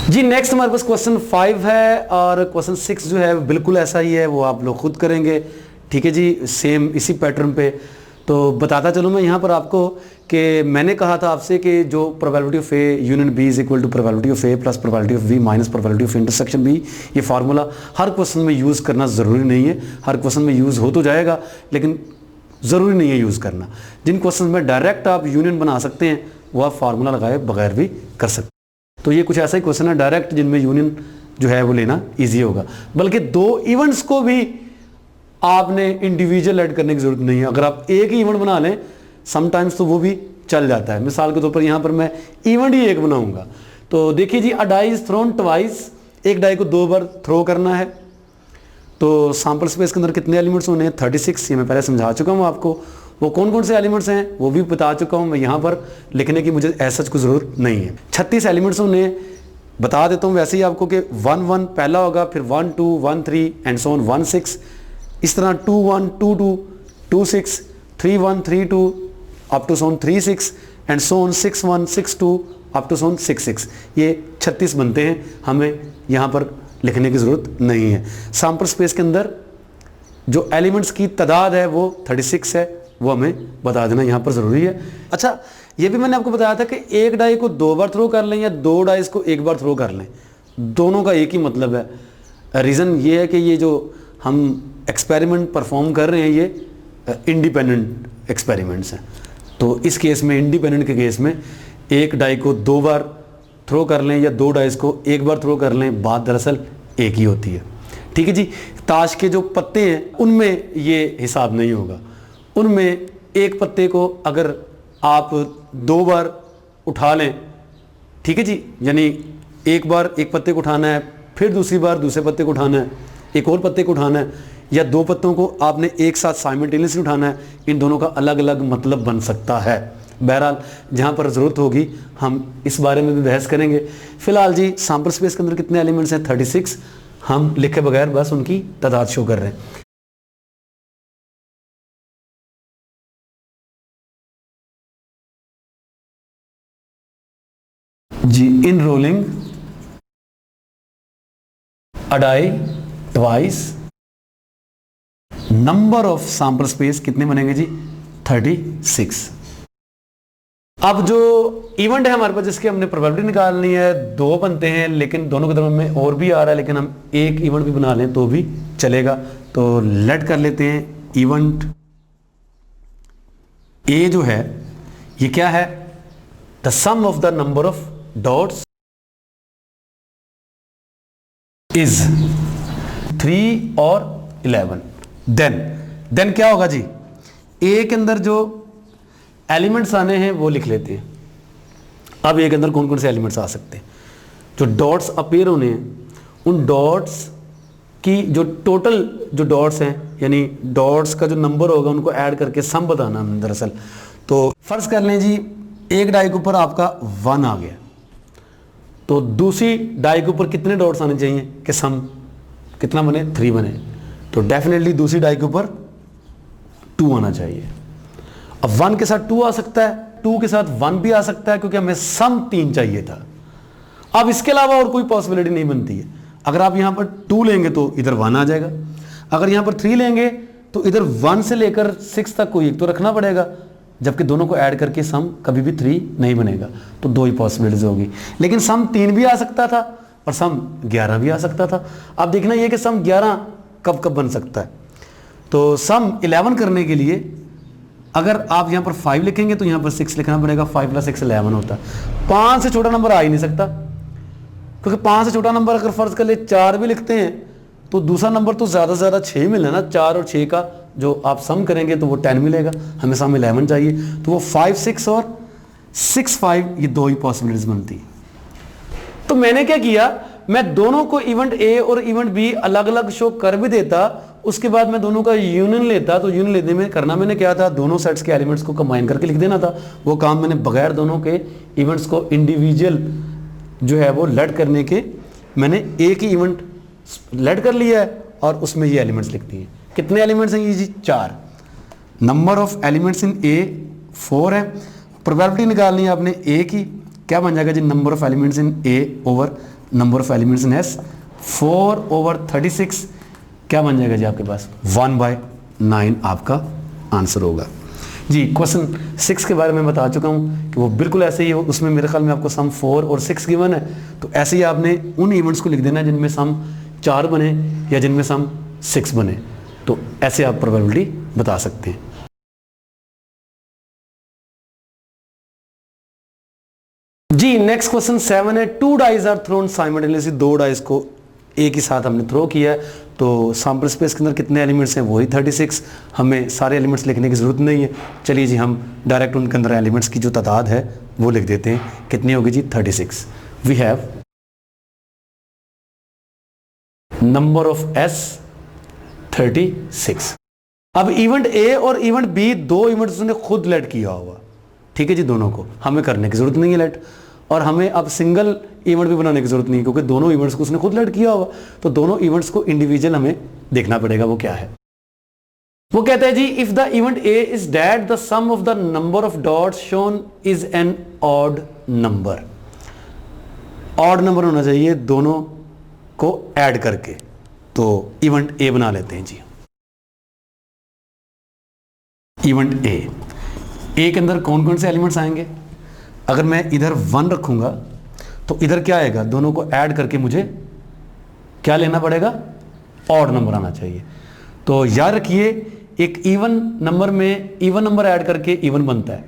जी next हमारे पास question 5 है और क्वेश्चन 6 जो है बिल्कुल ऐसा ही है, वो आप लोग खुद करेंगे। ठीक है जी, सेम इसी पैटर्न पे। तो बताता चलूँ मैं यहाँ पर आपको कि मैंने कहा था आपसे कि जो probability of A union B is equal to probability of A plus probability of B minus probability of intersection B, ये फार्मूला हर क्वेश्चन में यूज़ करना ज़रूरी नहीं है। हर क्वेश्चन में यूज़ हो तो जाएगा लेकिन ज़रूरी नहीं है यूज़ करना। जिन क्वेश्चन में डायरेक्ट आप यूनियन बना सकते हैं वो आप फार्मूला लगाए बगैर भी कर सकते हैं। तो ये कुछ ऐसा ही क्वेश्चन है डायरेक्ट जिनमें यूनियन जो है वो लेना ईजी होगा। बल्कि दो इवेंट्स को भी आपने इंडिविजुअल ऐड करने की जरूरत नहीं है। अगर आप एक ही इवेंट बना लें समटाइम्स तो वो भी चल जाता है। मिसाल के तौर पर यहाँ पर मैं इवेंट ही एक बनाऊंगा। तो देखिए जी, अ डाई इज थ्रोन ट्वाइस, एक डाई को 2 बार थ्रो करना है। तो सैंपल स्पेस के अंदर कितने एलिमेंट्स होने हैं? 36। ये मैं पहले समझा चुका हूँ आपको। वो कौन कौन से एलिमेंट्स हैं वो भी बता चुका हूँ। मैं यहाँ पर लिखने की मुझे ऐसा कुछ ज़रूरत नहीं है। 36 एलिमेंट्स होने हैं, बता देता हूँ वैसे ही आपको कि 1 1 पहला होगा, फिर 1 2 1 3 एंड सो ऑन 1 6, इस तरह 2 1 2 2 2 6 3 1 3 2 अप टू सोन 3 6 and so on 6 1 6 2 up to सोन 6 6। ये 36 बनते हैं, हमें यहाँ पर लिखने की ज़रूरत नहीं है। सैंपल स्पेस के अंदर जो एलिमेंट्स की तादाद है वो 36 है, वो हमें बता देना यहाँ पर ज़रूरी है। अच्छा, ये भी मैंने आपको बताया था कि एक डाई को 2 बार थ्रो कर लें या 2 डाइस को 1 बार थ्रो कर लें, दोनों का एक ही मतलब है। रीज़न ये है कि ये जो हम एक्सपेरिमेंट परफॉर्म कर रहे हैं ये इंडिपेंडेंट एक्सपेरिमेंट्स हैं। तो इस केस में, इंडिपेंडेंट के केस में, एक डाई को 2 बार थ्रो कर लें या 2 डाइस को 1 बार थ्रो कर लें, बात दरअसल एक ही होती है। ठीक है जी। ताश के जो पत्ते हैं उनमें ये हिसाब नहीं होगा। उनमें एक पत्ते को अगर आप 2 बार उठा लें, ठीक है जी, यानी एक बार एक पत्ते को उठाना है, फिर दूसरी बार दूसरे पत्ते को उठाना है, एक और पत्ते को उठाना है, या 2 पत्तों को आपने एक साथ साइमल्टेनियसली उठाना है, इन दोनों का अलग अलग मतलब बन सकता है। बहरहाल जहाँ पर ज़रूरत होगी हम इस बारे में भी बहस करेंगे। फिलहाल जी सैंपल स्पेस के अंदर कितने एलिमेंट्स हैं? 36। हम लिखे बगैर बस उनकी तादाद शो कर रहे हैं। जी, in rolling a die twice, number of sample space कितने बनेंगे जी? 36। अब जो इवेंट है हमारे पास जिसकी हमने प्रोबेबिलिटी निकालनी है, 2 बनते हैं, लेकिन दोनों के दरम्यान में और भी आ रहा है, लेकिन हम एक इवेंट भी बना लें तो भी चलेगा। तो लेट कर लेते हैं इवेंट ए जो है ये क्या है? The sum of the number of dots is 3 और 11। देन क्या होगा जी? ए के अंदर जो एलिमेंट्स आने हैं वो लिख लेते हैं। अब ए के अंदर कौन कौन से एलिमेंट्स आ सकते हैं? जो डॉट्स अपीयर होने हैं, उन डॉट्स की जो टोटल जो डॉट्स हैं, यानी डॉट्स का जो नंबर होगा उनको ऐड करके सम बताना है दरअसल। तो फर्ज कर लें जी, एक डाई के ऊपर आपका 1 आ गया, तो दूसरी डाई के ऊपर कितने डॉट्स आने चाहिए कि सम कितना बने? 3 बने। तो डेफिनेटली दूसरी डाई के ऊपर 2 आना चाहिए। अब 1 के साथ 2 आ सकता है, 2 के साथ 1 भी आ सकता है, क्योंकि हमें सम 3 चाहिए था। अब इसके अलावा और कोई पॉसिबिलिटी नहीं बनती है। अगर आप यहां पर 2 लेंगे तो इधर 1 आ जाएगा, अगर यहां पर 3 लेंगे तो इधर 1 से लेकर 6 तक कोई एक तो रखना पड़ेगा, जबकि दोनों को ऐड करके सम कभी भी 3 नहीं बनेगा। तो 2 ही पॉसिबिलिटीज होगी। लेकिन सम 3 भी आ सकता था और सम 11 भी आ सकता था। अब देखना ये कि सम 11 कब कब बन सकता है। तो सम 11 करने के लिए अगर आप यहाँ पर 5 लिखेंगे तो यहाँ पर 6 लिखना पड़ेगा। 5 + 6 11 होता है। 5 से छोटा नंबर आ ही नहीं सकता, क्योंकि 5 से छोटा नंबर अगर फर्ज कर ले 4 भी लिखते हैं तो दूसरा नंबर तो ज़्यादा से ज़्यादा 6 मिले ना। 4 और 6 का जो आप सम करेंगे तो वो 10 मिलेगा। हमें सम 11 चाहिए, तो वो 5 6 और 6 5, ये 2 ही पॉसिबिलिटीज बनती है। तो मैंने क्या किया, मैं दोनों को इवेंट ए और इवेंट बी अलग अलग शो कर भी देता, उसके बाद मैं दोनों का यूनियन लेता। तो यूनियन लेने में करना मैंने क्या था, दोनों सेट्स के एलिमेंट्स को कंबाइन करके लिख देना था। वो काम मैंने बगैर दोनों के इवेंट्स को इंडिविजुअल जो है वो लेट करने के, मैंने एक ही इवेंट लेट कर लिया है और उसमें ये एलिमेंट्स लिख दिए। कितने एलिमेंट्स हैं ये जी? 4। नंबर ऑफ एलिमेंट्स इन ए 4 है। प्रोबेबिलिटी निकालनी है आपने ए की, क्या बन जाएगा जी? Number of elements in A over number of elements in S 4/36 क्या बन जाएगा जी आपके पास 1/9 आपका आंसर होगा जी। क्वेश्चन 6 के बारे में बता चुका हूँ कि वो बिल्कुल ऐसे ही हो, उसमें मेरे ख्याल में आपको सम 4 और 6 गिवन है, तो ऐसे ही आपने उन इवेंट्स को लिख देना है जिनमें सम 4 बने या जिनमें सम 6 बने, तो ऐसे आप प्रोबेबिलिटी बता सकते हैं। जी नेक्स्ट क्वेश्चन 7 है, 2 dice are thrown simultaneously, 2 dice को एक ही साथ हमने थ्रो किया है, तो सैंपल स्पेस के अंदर कितने एलिमेंट्स हैं वही 36, हमें सारे एलिमेंट्स लिखने की ज़रूरत नहीं है। चलिए जी हम डायरेक्ट उनके अंदर एलिमेंट्स की जो तादाद है वो लिख देते हैं, कितनी होगी जी 36। We have number of S 36। अब इवेंट ए और इवेंट बी दो इवेंट्स ने खुद लेट किया होगा, ठीक है जी, दोनों को हमें करने की जरूरत नहीं है लेट, और हमें अब सिंगल इवेंट भी बनाने की जरूरत नहीं, क्योंकि दोनों इवेंट्स को उसने खुद लेट किया होगा, तो दोनों इवेंट्स को इंडिविजुअल हमें देखना पड़ेगा वो क्या है। वो कहता है जी if the event A is that the sum of the number of dots shown is an odd number, odd number होना चाहिए दोनों को ऐड करके, तो इवेंट ए बना लेते हैं जी। इवेंट ए के अंदर कौन कौन से एलिमेंट्स आएंगे, अगर मैं इधर 1 रखूंगा तो इधर क्या आएगा, दोनों को ऐड करके मुझे क्या लेना पड़ेगा, ऑड नंबर आना चाहिए। तो याद रखिए एक इवन नंबर में इवन नंबर ऐड करके इवन बनता है,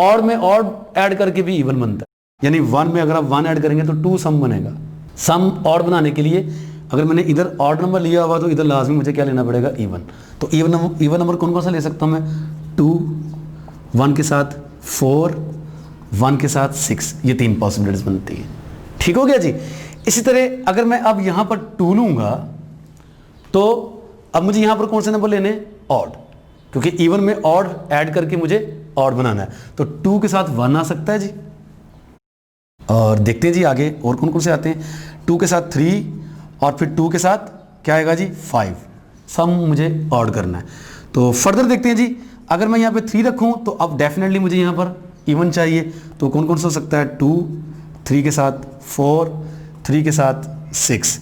ऑड में ऑड ऐड करके भी इवन बनता है, यानी 1 में अगर आप 1 ऐड करेंगे तो 2 सम बनेगा। सम ऑड बनाने के लिए अगर मैंने इधर ऑड नंबर लिया हुआ तो इधर लाजमी मुझे क्या लेना पड़ेगा, इवन। तो इवन नंबर कौन कौन सा ले सकता हूं मैं, 2, 1 के साथ 4, 1 के साथ 6, ये 3 पॉसिबिलिटीज बनती है। ठीक हो गया जी। इसी तरह अगर मैं अब यहां पर 2 लूंगा तो अब मुझे यहां पर कौन से नंबर लेने, ऑड, क्योंकि इवन में ऑड ऐड करके मुझे ऑड बनाना है, तो 2 के साथ 1 आ सकता है जी। और देखते हैं जी आगे और कौन कौन से आते हैं, 2 के साथ 3 और फिर 2 के साथ क्या आएगा जी 5, सम मुझे ऑड करना है। तो फर्दर देखते हैं जी, अगर मैं यहाँ पे 3 रखूं तो अब डेफिनेटली मुझे यहाँ पर इवन चाहिए, तो कौन कौन सा हो सकता है, 2, 3 के साथ 4, 3 के साथ 6।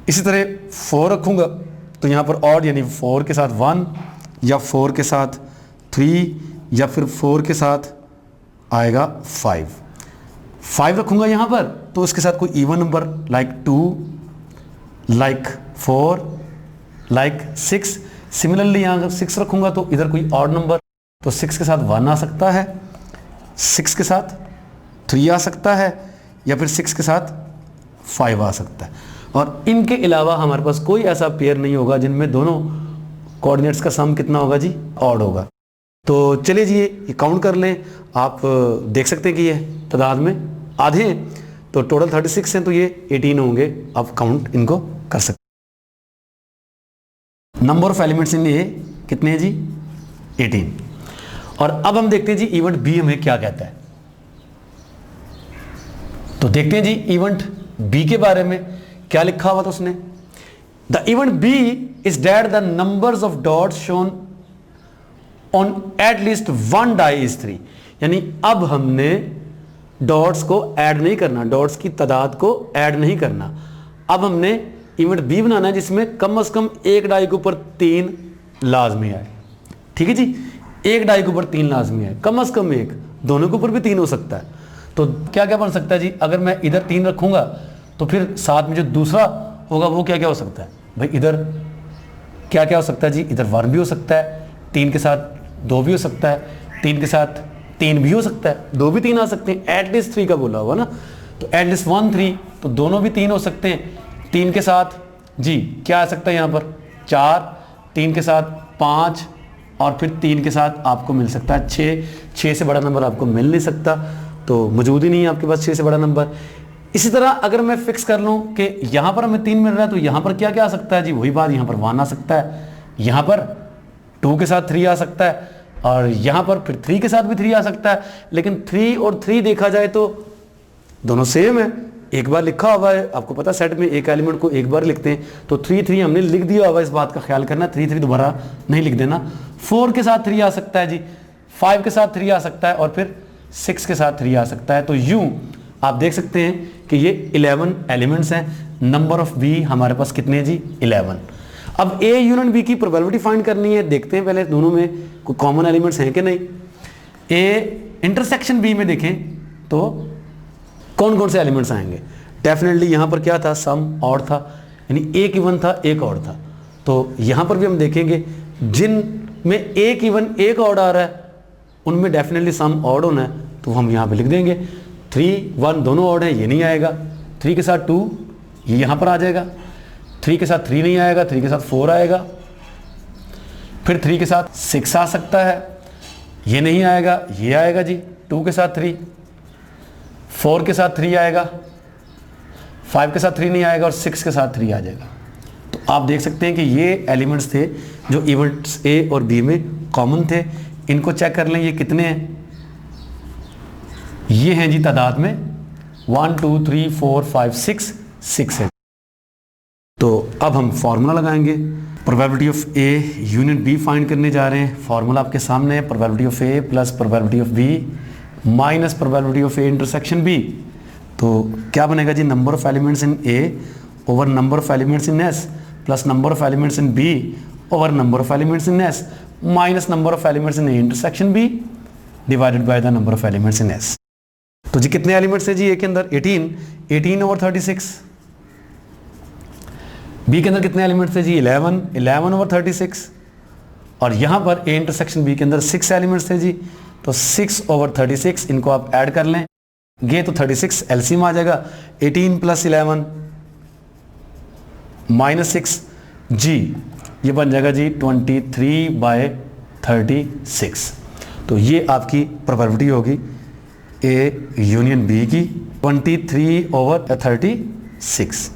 इसी तरह 4 रखूंगा तो यहाँ पर ऑड, यानी 4 के साथ 1 या 4 के साथ 3 या फिर 4 के साथ आएगा 5 रखूंगा यहाँ पर तो इसके साथ कोई even number like 2, like 4, like 6। Similarly यहाँ अगर 6 रखूंगा तो इधर कोई ऑड नंबर, तो 6 के साथ 1 आ सकता है, 6 के साथ 3 आ सकता है, या फिर 6 के साथ 5 आ सकता है। और इनके अलावा हमारे पास कोई ऐसा पेयर नहीं होगा जिनमें दोनों कोऑर्डिनेट्स का सम कितना होगा जी, ऑड होगा। तो चलिए जी ये काउंट कर लें, आप देख सकते हैं कि ये तादाद में आधे हैं, तो टोटल 36 हैं, तो ये 18 होंगे, आप काउंट इनको कर सकते हैं। नंबर ऑफ एलिमेंट्स इन ए कितने हैं जी, 18। और अब हम देखते हैं जी इवेंट बी हमें क्या कहता है। तो देखते हैं जी इवेंट बी के बारे में क्या लिखा हुआ था उसने, the event B is that the numbers of dots shown on at least 1 die is 3, यानी अब हमने डॉट्स को ऐड नहीं करना, डॉट्स की तादाद को ऐड नहीं करना, अब हमने इवेंट बी बनाना है जिसमें कम से कम एक डाई के ऊपर 3 लाजमी आए। ठीक है जी, एक डाई के ऊपर 3 लाजमी है, कम से कम एक, दोनों के ऊपर भी 3 हो सकता है। तो क्या क्या बन सकता है जी, अगर मैं इधर 3 रखूंगा तो फिर साथ में जो दूसरा होगा वो क्या क्या हो सकता है भाई, इधर क्या क्या हो सकता है जी, इधर 1 भी हो सकता है, 3 के साथ 2 भी हो सकता है, 3 के साथ 3 भी हो सकता है, 2 भी 3 आ सकते हैं, एटलीस्ट 3 का बोला हुआ ना, तो एटलीस्ट 1 3, तो दोनों भी 3 हो सकते हैं। 3 के साथ जी क्या आ सकता है यहाँ पर 4, 3 के साथ 5 और फिर 3 के साथ आपको मिल सकता है 6 से बड़ा नंबर आपको मिल नहीं सकता, तो मौजूद ही नहीं है आपके पास 6 से बड़ा नंबर। इसी तरह अगर मैं फिक्स कर लूँ कि यहाँ पर हमें 3 मिल रहा है तो यहाँ पर क्या क्या आ सकता है जी, वही बात, यहाँ पर 1 आ सकता है, यहाँ पर 2 के साथ 3 आ सकता है, और यहाँ पर फिर 3 के साथ भी 3 आ सकता है। लेकिन 3 और 3 देखा जाए तो दोनों सेम है, एक बार लिखा हुआ है, आपको पता सेट में एक एलिमेंट को एक बार लिखते हैं, तो 3 3 हमने लिख दिया हुआ, इस बात का ख्याल करना, 3 3 दोबारा नहीं लिख देना। 4 के साथ 3 आ सकता है जी, 5 के साथ 3 आ सकता है, और फिर 6 के साथ 3 आ सकता है। तो यूं आप देख सकते हैं कि ये 11 एलिमेंट्स हैं, नंबर ऑफ बी हमारे पास कितने हैं जी 11। अब ए यूनियन बी की प्रोबेबिलिटी फाइंड करनी है, देखते हैं पहले दोनों में कोई कॉमन एलिमेंट्स हैं कि नहीं। ए इंटरसेक्शन बी में देखें तो कौन कौन से एलिमेंट्स आएंगे। डेफिनेटली यहाँ पर क्या था, सम ऑड था, यानी एक इवन था एक ऑड था। तो यहाँ पर भी हम देखेंगे जिन में एक इवन एक ऑड आ रहा है उनमें डेफिनेटली सम ऑड होना है, तो हम यहाँ पे लिख देंगे 3 1 दोनों ऑड है, ये नहीं आएगा। 3 के साथ 2 ये यहाँ पर आ जाएगा, 3 के साथ 3 नहीं आएगा, 3 के साथ 4 आएगा, फिर 3 के साथ 6 आ सकता है, ये नहीं आएगा, ये आएगा जी 2 के साथ 3, 4 के साथ 3 आएगा, 5 के साथ 3 नहीं आएगा और 6 के साथ 3 आ जाएगा। तो आप देख सकते हैं कि ये एलिमेंट्स थे जो इवेंट्स ए और बी में कॉमन थे। इनको चेक कर लें, ये कितने हैं, ये हैं जी तादाद में 1 2 3 4 5 6 है। तो अब हम फॉर्मूला लगाएंगे, probability of A union B find करने जा रहे हैं। फॉर्मूला आपके सामने है, probability of A plus probability of B minus probability of A intersection B. तो क्या बनेगा जी, number of elements in A over number of elements in S plus number of elements in B over number of elements in S minus number of elements in A intersection B divided by the number of elements in S. तो जी कितने elements हैं जी ए के अंदर, 18 over 36। B के अंदर कितने elements थे जी 11 over 36। और यहां पर ए इंटरसेक्शन बी के अंदर 6 एलिमेंट्स थे जी, तो 6 ओवर 36, इनको आप ऐड कर लें गे तो 36 एलसीएम आ जाएगा, 18 प्लस 11 माइनस 6 जी, ये बन जाएगा जी 23/36। तो ये आपकी प्रोबेबिलिटी होगी ए यूनियन बी की 23/36।